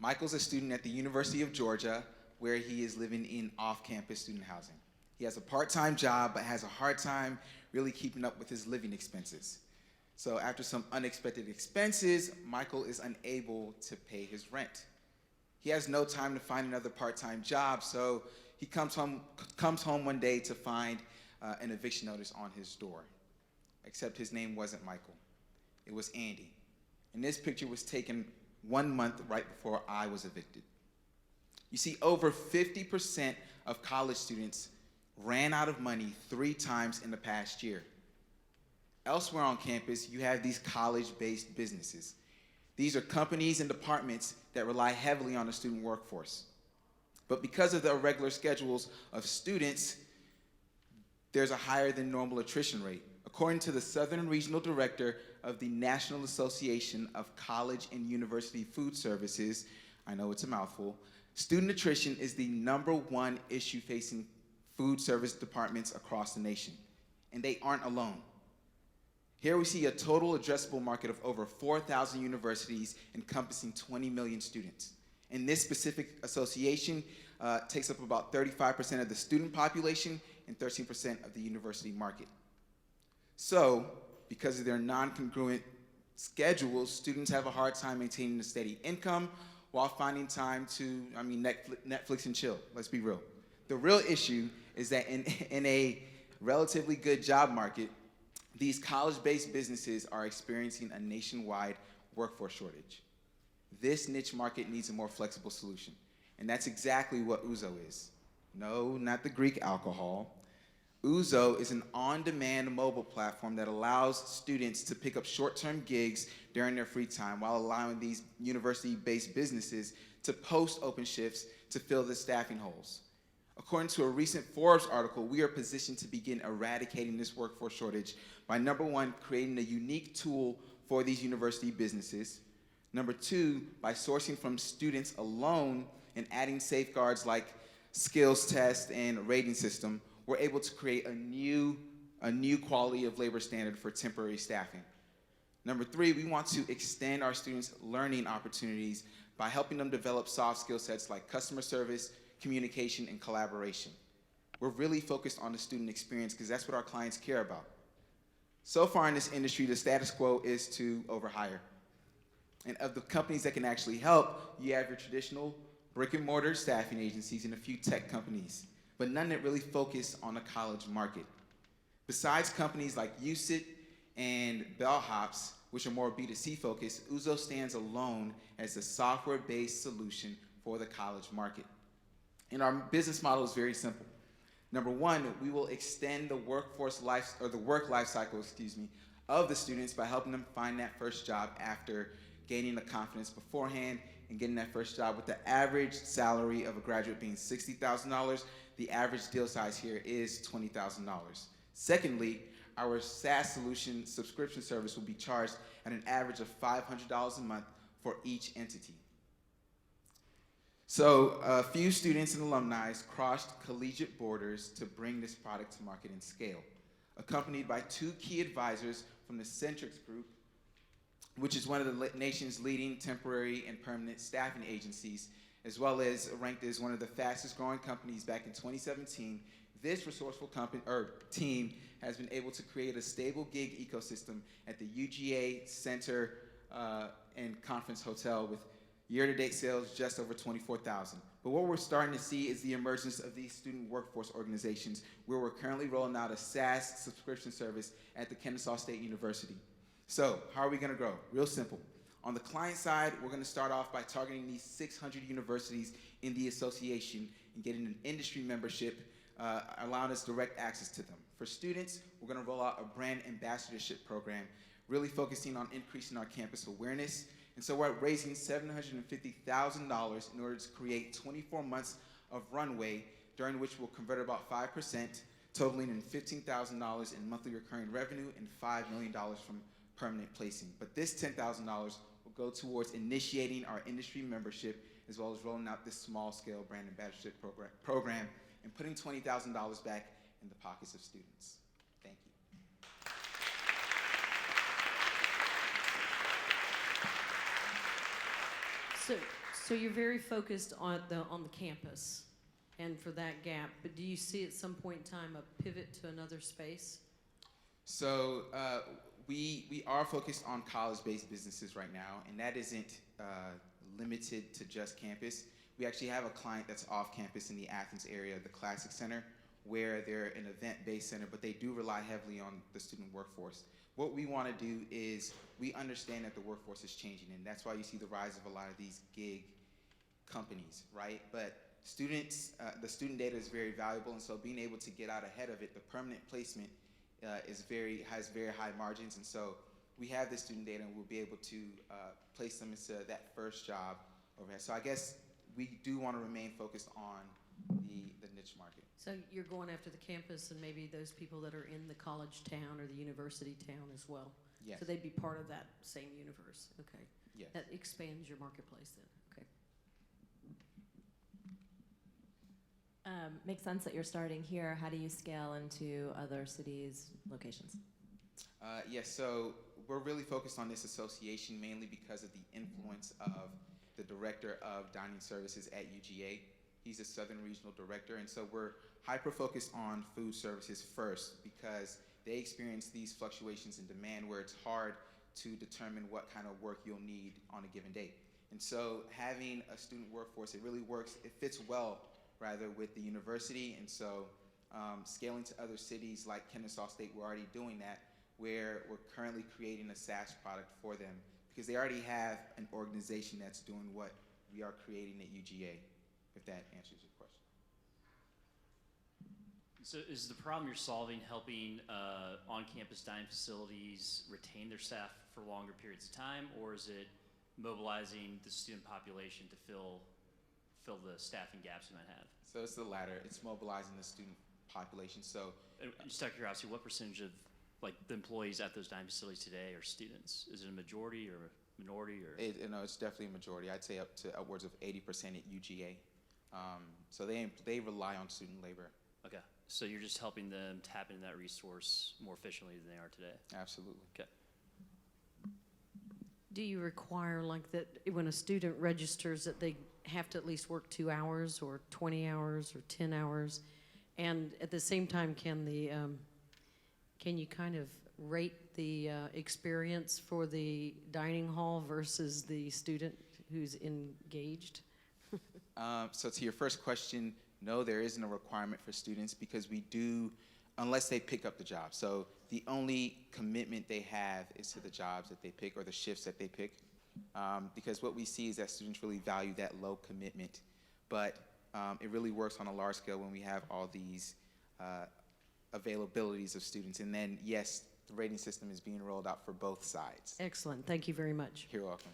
Michael's a student at the University of Georgia, where he is living in off-campus student housing. He has a part-time job, but has a hard time really keeping up with his living expenses. So after some unexpected expenses, Michael is unable to pay his rent. He has no time to find another part-time job, so he comes home one day to find an eviction notice on his door. Except his name wasn't Michael. It was Andy. And this picture was taken 1 month right before I was evicted. You see, over 50% of college students ran out of money 3 times in the past year. Elsewhere on campus, you have these college-based businesses. These are companies and departments that rely heavily on the student workforce. But because of the irregular schedules of students, there's a higher than normal attrition rate. According to the Southern Regional Director of the National Association of College and University Food Services, I know it's a mouthful, student attrition is the #1 issue facing food service departments across the nation, and they aren't alone. Here we see a total addressable market of over 4,000 universities encompassing 20 million students. And this specific association takes up about 35% of the student population and 13% of the university market. So, because of their non-congruent schedules, students have a hard time maintaining a steady income while finding time to, Netflix and chill, let's be real. The real issue is that in a relatively good job market, these college-based businesses are experiencing a nationwide workforce shortage. This niche market needs a more flexible solution, and that's exactly what UZO is. No, not the Greek alcohol. UZO is an on-demand mobile platform that allows students to pick up short-term gigs during their free time while allowing these university-based businesses to post open shifts to fill the staffing holes. According to a recent Forbes article, we are positioned to begin eradicating this workforce shortage by #1, creating a unique tool for these university businesses. #2, by sourcing from students alone and adding safeguards like skills tests and rating system, we're able to create a new quality of labor standard for temporary staffing. #3, we want to extend our students' learning opportunities by helping them develop soft skill sets like customer service, communication, and collaboration. We're really focused on the student experience because that's what our clients care about. So far in this industry, the status quo is to overhire. And of the companies that can actually help, you have your traditional brick and mortar staffing agencies and a few tech companies, but none that really focus on the college market. Besides companies like UZO and Bellhops, which are more B2C focused, UZO stands alone as a software-based solution for the college market. And our business model is very simple. #1, we will extend the work life cycle, of the students by helping them find that first job after gaining the confidence beforehand and getting that first job, with the average salary of a graduate being $60,000. The average deal size here is $20,000. Secondly, our SaaS solution subscription service will be charged at an average of $500 a month for each entity. So a few students and alumni crossed collegiate borders to bring this product to market and scale, accompanied by 2 key advisors from the Centrix Group, which is one of the nation's leading temporary and permanent staffing agencies, as well as ranked as one of the fastest growing companies back in 2017. This resourceful team has been able to create a stable gig ecosystem at the UGA Center and Conference Hotel with year-to-date sales just over 24,000. But what we're starting to see is the emergence of these student workforce organizations, where we're currently rolling out a SaaS subscription service at the Kennesaw State University. So how are we going to grow? Real simple. On the client side, we're going to start off by targeting these 600 universities in the association and getting an industry membership, allowing us direct access to them. For students, we're going to roll out a brand ambassadorship program, really focusing on increasing our campus awareness. And so we're raising $750,000 in order to create 24 months of Runway, during which we'll convert about 5%, totaling in $15,000 in monthly recurring revenue and $5 million from permanent placing. But this $10,000 will go towards initiating our industry membership, as well as rolling out this small-scale brand ambassadorship program and putting $20,000 back in the pockets of students. Thank you. So you're very focused on the campus and for that gap, but do you see at some point in time a pivot to another space? So we are focused on college-based businesses right now, and that isn't limited to just campus. We actually have a client that's off campus in the Athens area, the Classic Center, where they're an event-based center, but they do rely heavily on the student workforce. What we want to do is we understand that the workforce is changing, and that's why you see the rise of a lot of these gig companies, right? But students, the student data is very valuable, and so being able to get out ahead of it, the permanent placement has very high margins, and so we have this student data, and we'll be able to place them into that first job overhead. So I guess we do want to remain focused on the niche market. So you're going after the campus and maybe those people that are in the college town or the university town as well? Yes. So they'd be part of that same universe, okay. Yes. That expands your marketplace then, okay. Makes sense that you're starting here. How do you scale into other cities' locations? Yes, so we're really focused on this association mainly because of the influence of the director of dining services at UGA. He's a Southern Regional Director, and so we're hyper-focused on food services first because they experience these fluctuations in demand where it's hard to determine what kind of work you'll need on a given day. And so having a student workforce, it really works, it fits well rather with the university, and so scaling to other cities like Kennesaw State, we're already doing that, where we're currently creating a SaaS product for them because they already have an organization that's doing what we are creating at UGA, if that answers your question. So is the problem you're solving helping on-campus dining facilities retain their staff for longer periods of time, or is it mobilizing the student population to fill the staffing gaps you might have? So it's the latter. It's mobilizing the student population. So And just out of curiosity, what percentage of the employees at those dining facilities today are students? Is it a majority or a minority? Or it's definitely a majority. I'd say up to upwards of 80% at UGA. So they rely on student labor. Okay, so you're just helping them tap into that resource more efficiently than they are today. Absolutely. Okay. Do you require that when a student registers that they have to at least work 2 hours or 20 hours or 10 hours? And at the same time, can you kind of rate the experience for the dining hall versus the student who's engaged? So to your first question, no, there isn't a requirement for students because we do, unless they pick up the job. So the only commitment they have is to the jobs that they pick or the shifts that they pick. Because what we see is that students really value that low commitment. But it really works on a large scale when we have all these availabilities of students. And then, yes, the rating system is being rolled out for both sides. Excellent. Thank you very much. You're welcome.